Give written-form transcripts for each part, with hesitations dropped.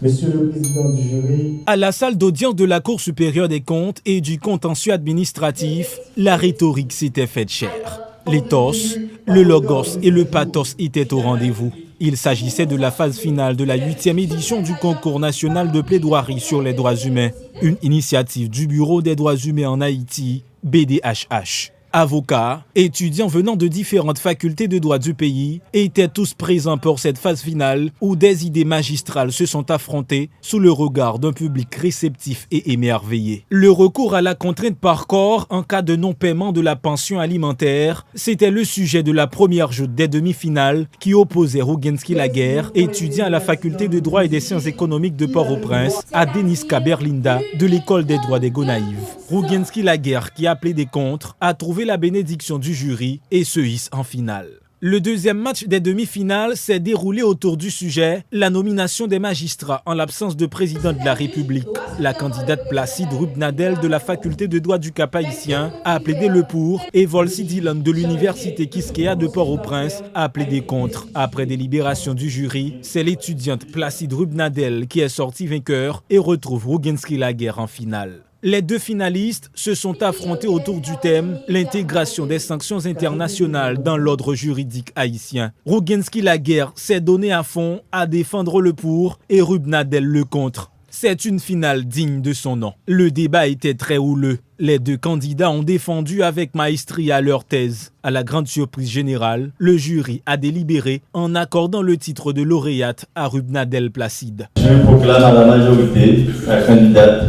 Monsieur le Président du jury, à la salle d'audience de la Cour supérieure des comptes et du contentieux administratif, la rhétorique s'était faite chère. L'éthos, le logos et le pathos étaient au rendez-vous. Il s'agissait de la phase finale de la 8e édition du concours national de plaidoirie sur les droits humains, une initiative du Bureau des droits humains en Haïti, BDHH. Avocats, étudiants venant de différentes facultés de droit du pays étaient tous présents pour cette phase finale où des idées magistrales se sont affrontées sous le regard d'un public réceptif et émerveillé. Le recours à la contrainte par corps en cas de non-paiement de la pension alimentaire, c'était le sujet de la première joute des demi-finales qui opposait Rougenski Laguerre, étudiant à la faculté de droit et des sciences économiques de Port-au-Prince, à Deniska Berlinda de l'école des droits des Gonaïves. Rougenski Laguerre, qui appelait des contres, a trouvé la bénédiction du jury et se hisse en finale. Le deuxième match des demi-finales s'est déroulé autour du sujet « La nomination des magistrats en l'absence de président de la République ». La candidate Placide Rubnadel de la faculté de droit du Cap haïtien a plaidé le pour et Volsi Dylan de l'université Quisqueya de Port-au-Prince a plaidé contre. Après délibération du jury, c'est l'étudiante Placide Rubnadel qui est sortie vainqueur et retrouve Rougenski Laguerre en finale. Les deux finalistes se sont affrontés autour du thème « L'intégration des sanctions internationales dans l'ordre juridique haïtien ». Rougenski Laguerre s'est donné à fond à défendre le pour et Rubnadel le contre. C'est une finale digne de son nom. Le débat était très houleux. Les deux candidats ont défendu avec maestria leur thèse. À la grande surprise générale, le jury a délibéré en accordant le titre de lauréate à Rubnadel Placide. Je proclame à la majorité la candidate.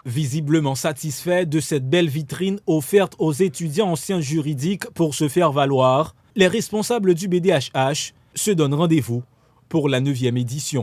Visiblement satisfait de cette belle vitrine offerte aux étudiants en sciences juridiques pour se faire valoir, les responsables du BDHH se donnent rendez-vous pour la 9e édition.